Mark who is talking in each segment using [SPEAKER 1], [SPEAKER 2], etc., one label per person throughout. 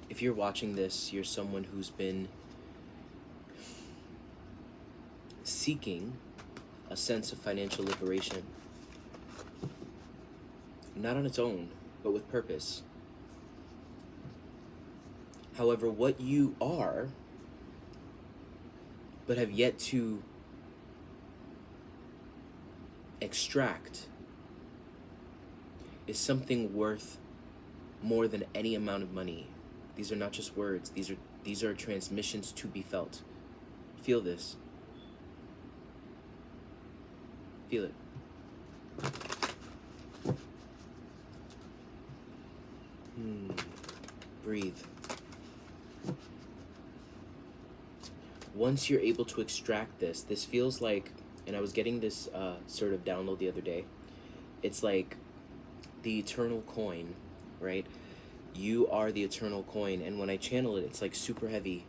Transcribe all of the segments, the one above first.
[SPEAKER 1] If you're watching this, you're someone who's been seeking a sense of financial liberation, not on its own, but with purpose. However, what you are, but have yet to extract, is something worth more than any amount of money. These are not just words. These are transmissions to be felt. Feel this. Feel it. Breathe. Once you're able to extract this feels like, and I was getting this sort of download the other day, it's like the eternal coin, right? You are the eternal coin, and when I channel it, it's like super heavy,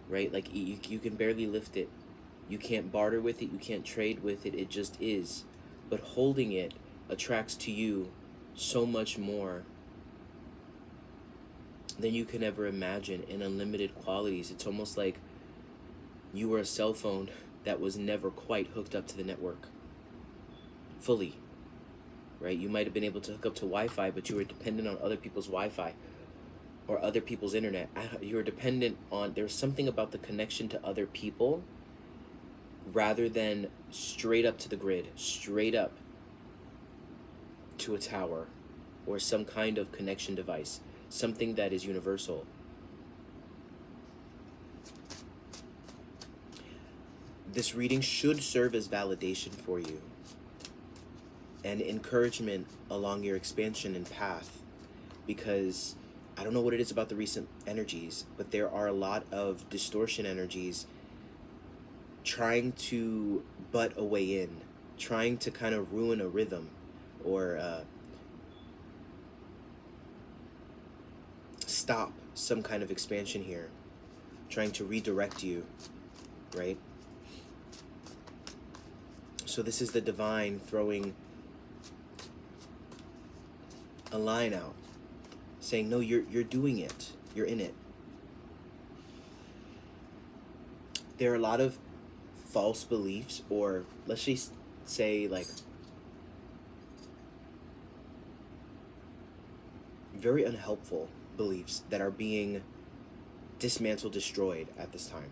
[SPEAKER 1] right? Like you can barely lift it. You can't barter with it, you can't trade with it, it just is. But holding it attracts to you so much more than you can ever imagine in unlimited qualities. It's almost like you were a cell phone that was never quite hooked up to the network fully, right? You might have been able to hook up to Wi-Fi, but you were dependent on other people's Wi-Fi or other people's internet. You were dependent on, there's something about the connection to other people rather than straight up to the grid, straight up to a tower or some kind of connection device, something that is universal. This reading should serve as validation for you and encouragement along your expansion and path, because I don't know what it is about the recent energies, but there are a lot of distortion energies trying to butt a way in, trying to kind of ruin a rhythm or stop some kind of expansion here, trying to redirect you, right? So this is the divine throwing a line out, saying, no, you're doing it. You're in it. There are a lot of false beliefs, or let's just say like very unhelpful beliefs that are being dismantled, destroyed at this time.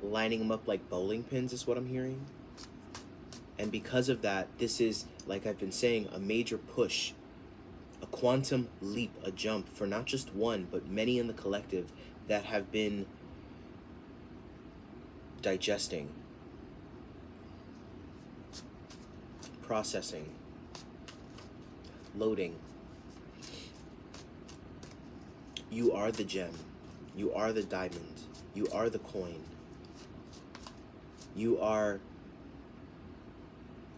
[SPEAKER 1] Lining them up like bowling pins is what I'm hearing. And because of that, this is, like I've been saying, a major push, a quantum leap, a jump for not just one, but many in the collective that have been digesting, processing, loading. You are the gem. You are the diamond. You are the coin. You are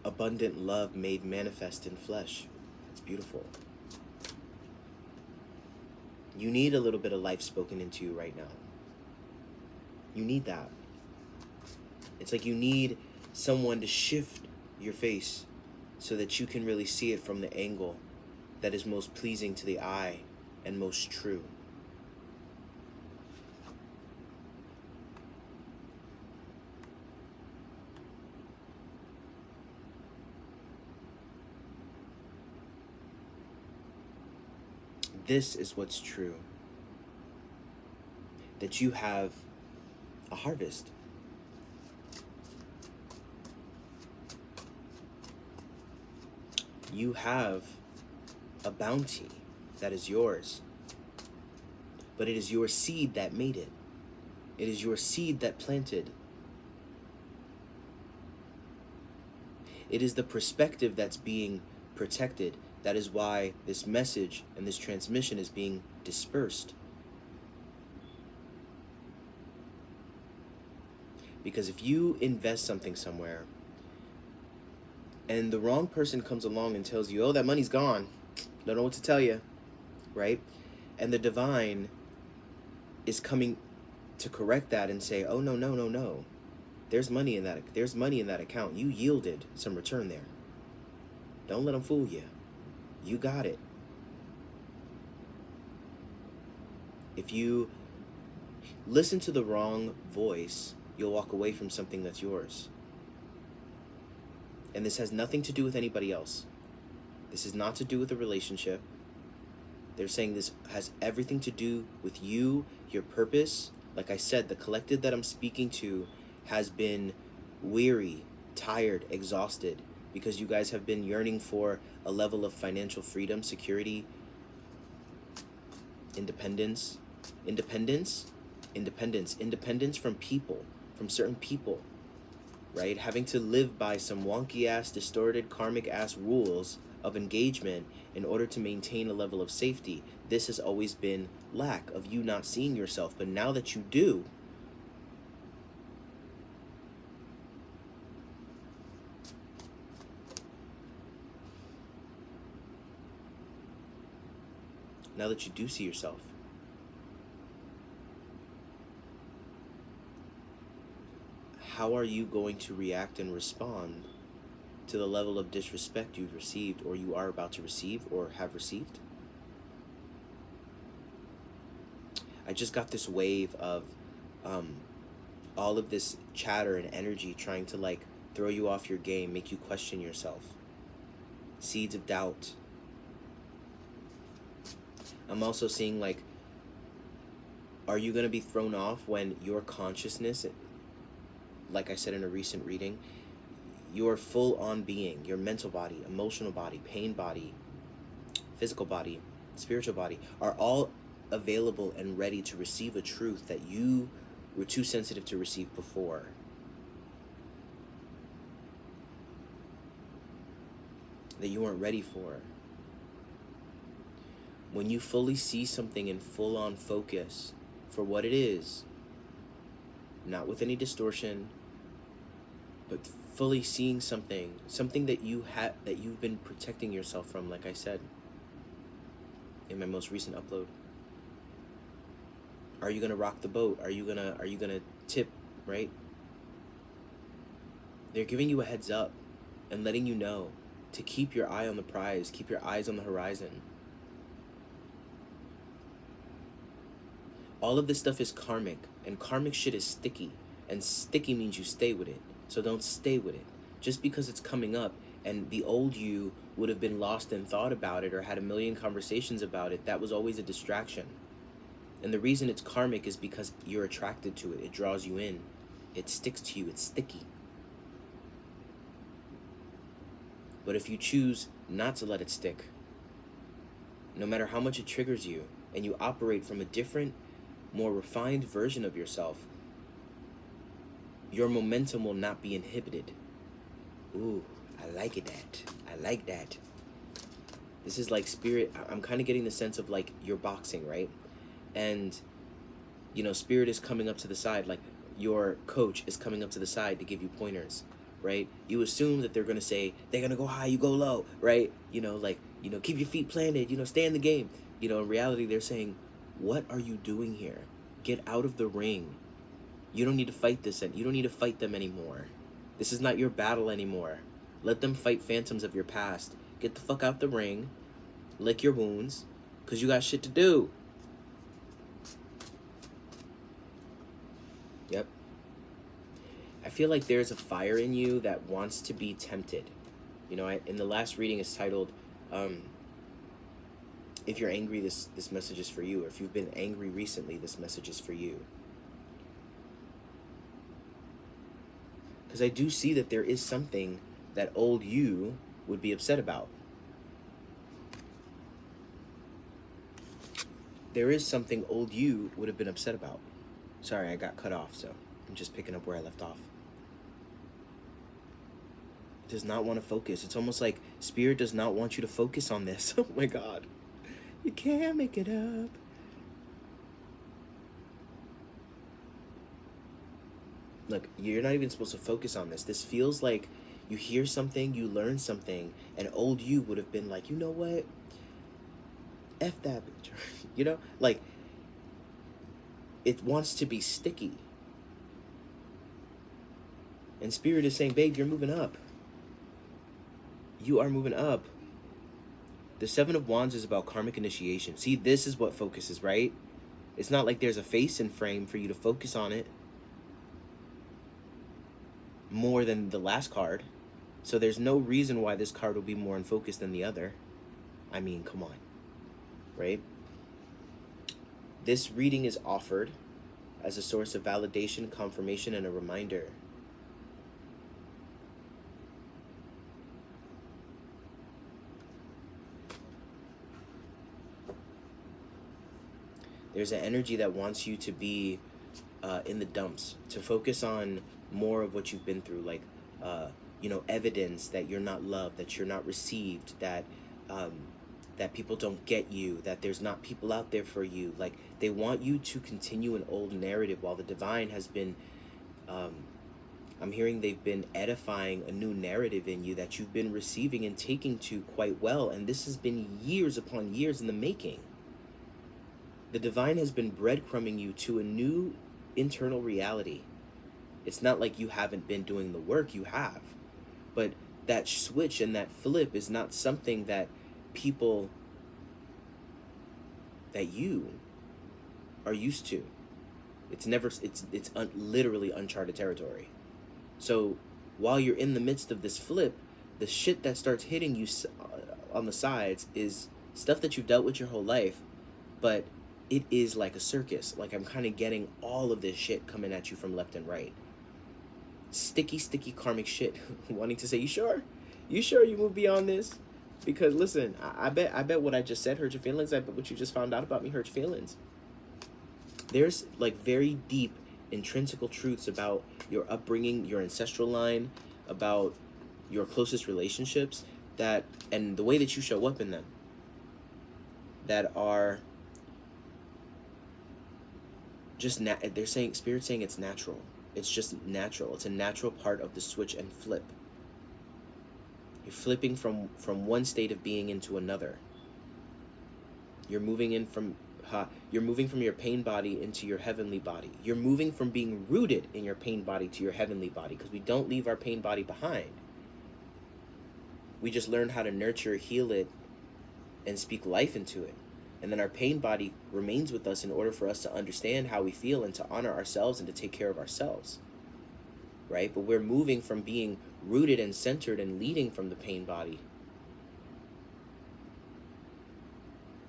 [SPEAKER 1] abundant love made manifest in flesh. It's beautiful. You need a little bit of life spoken into you right now. You need that. It's like you need someone to shift your face so that you can really see it from the angle that is most pleasing to the eye and most true. This is what's true. That you have a harvest. You have a bounty that is yours. But it is your seed that made it. It is your seed that planted. It is the perspective that's being protected. That is why this message and this transmission is being dispersed. Because if you invest something somewhere and the wrong person comes along and tells you, oh, that money's gone, don't know what to tell you, right? And the divine is coming to correct that and say, oh, no. There's money in that account. You yielded some return there. Don't let them fool you. You got it. If you listen to the wrong voice, you'll walk away from something that's yours. And this has nothing to do with anybody else. This is not to do with a relationship. They're saying this has everything to do with you, your purpose. Like I said, the collective that I'm speaking to has been weary, tired, exhausted, because you guys have been yearning for a level of financial freedom, security, independence from people, from certain people, right? Having to live by some wonky ass, distorted, karmic ass rules of engagement in order to maintain a level of safety. This has always been lack of you not seeing yourself. But now that you do, see yourself, how are you going to react and respond to the level of disrespect you've received, or you are about to receive, or have received? I just got this wave of all of this chatter and energy trying to like throw you off your game, make you question yourself. Seeds of doubt. I'm also seeing like, are you going to be thrown off when your consciousness, like I said in a recent reading, your full-on being, your mental body, emotional body, pain body, physical body, spiritual body, are all available and ready to receive a truth that you were too sensitive to receive before. That you weren't ready for. When you fully see something in full-on focus for what it is, not with any distortion, but fully seeing something that you've been protecting yourself from, like I said in my most recent upload. Are you gonna rock the boat? Are you gonna tip, right? They're giving you a heads up and letting you know to keep your eye on the prize, keep your eyes on the horizon. All of this stuff is karmic, and karmic shit is sticky, and sticky means you stay with it. So don't stay with it. Just because it's coming up and the old you would have been lost in thought about it or had a million conversations about it, that was always a distraction. And the reason it's karmic is because you're attracted to it. It draws you in. It sticks to you. It's sticky. But if you choose not to let it stick, no matter how much it triggers you, and you operate from a different, more refined version of yourself, your momentum will not be inhibited. Ooh, I like that. I like that. This is like spirit. I'm kind of getting the sense of like you're boxing, right? And, you know, spirit is coming up to the side, like your coach is coming up to the side to give you pointers, right? You assume that they're going to say, they're going to go high, you go low, right? You know, like, you know, keep your feet planted, you know, stay in the game. You know, in reality, they're saying, what are you doing here? Get out of the ring. You don't need to fight this, and you don't need to fight them anymore. This is not your battle anymore. Let them fight phantoms of your past. Get the fuck out the ring, lick your wounds, because you got shit to do. Yep. I feel like there's a fire in you that wants to be tempted. You know, in the last reading is titled, if you're angry, this message is for you. Or if you've been angry recently, this message is for you. Because I do see that there is something that old you would be upset about. There is something old you would have been upset about. Sorry, I got cut off, so I'm just picking up where I left off. It does not want to focus. It's almost like spirit does not want you to focus on this. Oh my God. You can't make it up. Look, you're not even supposed to focus on this. This feels like you hear something, you learn something, and old you would have been like, you know what? F that bitch. You know? Like, it wants to be sticky. And spirit is saying, babe, you're moving up. You are moving up. The Seven of Wands is about karmic initiation. See, this is what focuses, right? It's not like there's a face and frame for you to focus on it more than the last card. So there's no reason why this card will be more in focus than the other. I mean, come on, right? This reading is offered as a source of validation, confirmation, and a reminder. There's an energy that wants you to be in the dumps, to focus on more of what you've been through, like, evidence that you're not loved, that you're not received, that that people don't get you, that there's not people out there for you. Like, they want you to continue an old narrative while the divine has been, I'm hearing they've been edifying a new narrative in you that you've been receiving and taking to quite well. And this has been years upon years in the making. The divine has been breadcrumbing you to a new internal reality. It's not like you haven't been doing the work, you have. But that switch and that flip is not something that people that you are used to. It's never, literally uncharted territory. So while you're in the midst of this flip, the shit that starts hitting you on the sides is stuff that you've dealt with your whole life, but it is like a circus. Like, I'm kind of getting all of this shit coming at you from left and right. Sticky karmic shit. Wanting to say, you sure you move beyond this? Because listen, I bet what I just said hurt your feelings. I bet what you just found out about me hurt your feelings. There's like very deep intrinsical truths about your upbringing, your ancestral line, about your closest relationships, that, and the way that you show up in them, that are just they're saying, Spirit's saying it's natural. It's just natural. It's a natural part of the switch and flip. You're flipping from one state of being into another. You're moving from your pain body into your heavenly body. You're moving from being rooted in your pain body to your heavenly body, because we don't leave our pain body behind. We just learn how to nurture, heal it, and speak life into it. And then our pain body remains with us in order for us to understand how we feel and to honor ourselves and to take care of ourselves. Right? But we're moving from being rooted and centered and leading from the pain body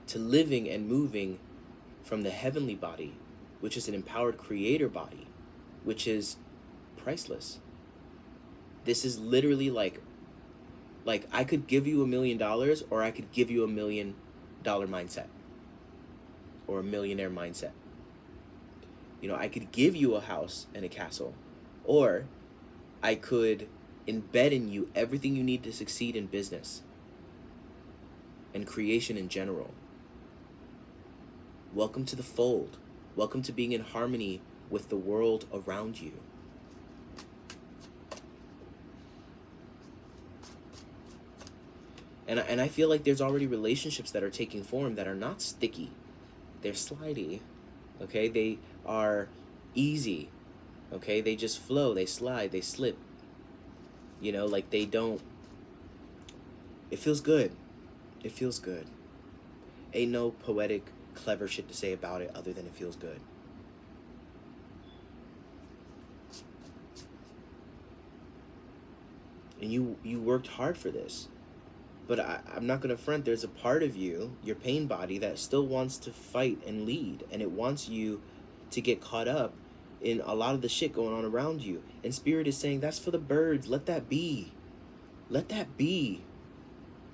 [SPEAKER 1] to living and moving from the heavenly body, which is an empowered creator body, which is priceless. This is literally like I could give you $1 million, or I could give you $1 million mindset, or a millionaire mindset. I could give you a house and a castle, or I could embed in you everything you need to succeed in business and creation in general. Welcome to the fold. Welcome to being in harmony with the world around you. And I feel like there's already relationships that are taking form that are not sticky. They're slidey, okay? They are easy, okay? They just flow, they slide, they slip. Like they don't... It feels good. It feels good. Ain't no poetic, clever shit to say about it other than it feels good. And you worked hard for this. But I'm not going to front, there's a part of you, your pain body, that still wants to fight and lead. And it wants you to get caught up in a lot of the shit going on around you. And Spirit is saying, that's for the birds. Let that be. Let that be.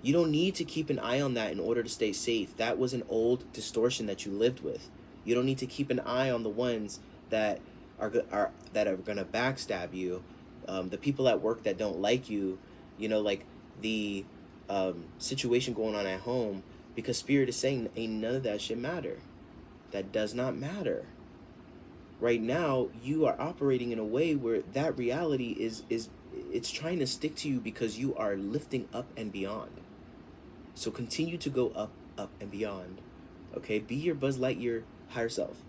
[SPEAKER 1] You don't need to keep an eye on that in order to stay safe. That was an old distortion that you lived with. You don't need to keep an eye on the ones that are going to backstab you. The people at work that don't like you, like the... situation going on at home, because Spirit is saying ain't none of that shit matter. That does not matter. Right now, you are operating in a way where that reality is it's trying to stick to you because you are lifting up and beyond. So continue to go up, up, and beyond. Okay? Be your Buzz Lightyear higher self.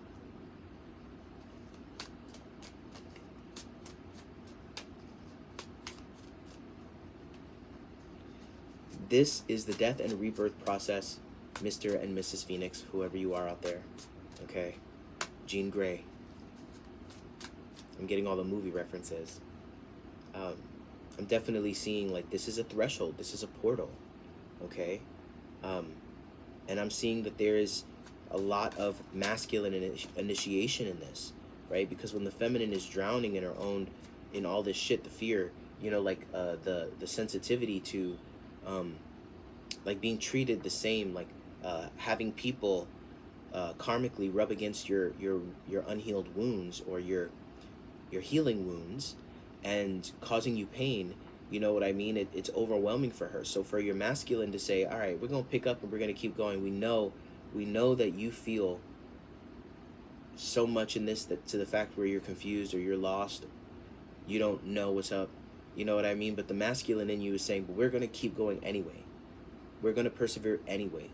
[SPEAKER 1] This is the death and rebirth process, Mr. and Mrs. Phoenix, whoever you are out there. Okay? Jean Grey. I'm getting all the movie references. I'm definitely seeing, like, this is a threshold. This is a portal. Okay? And I'm seeing that there is a lot of masculine initiation in this, right? Because when the feminine is drowning in her own, in all this shit, the fear, you know, like the sensitivity to, like being treated the same, like having people karmically rub against your unhealed wounds, or your healing wounds, and causing you pain. You know what I mean? It's overwhelming for her. So for your masculine to say, all right, we're going to pick up and we're going to keep going. We know that you feel so much in this, that to the fact where you're confused or you're lost, you don't know what's up. You know what I mean? But the masculine in you is saying, but we're going to keep going anyway. We're going to persevere anyway.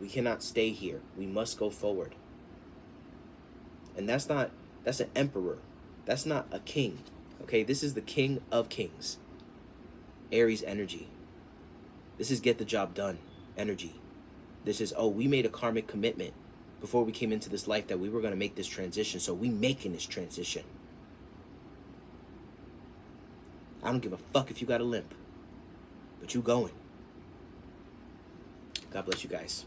[SPEAKER 1] We cannot stay here. We must go forward. And that's an emperor. That's not a king. Okay, this is the king of kings. Aries energy. This is get the job done energy. This is, oh, we made a karmic commitment before we came into this life that we were going to make this transition, so we making this transition. I don't give a fuck if you got a limp, but you going. God bless you guys.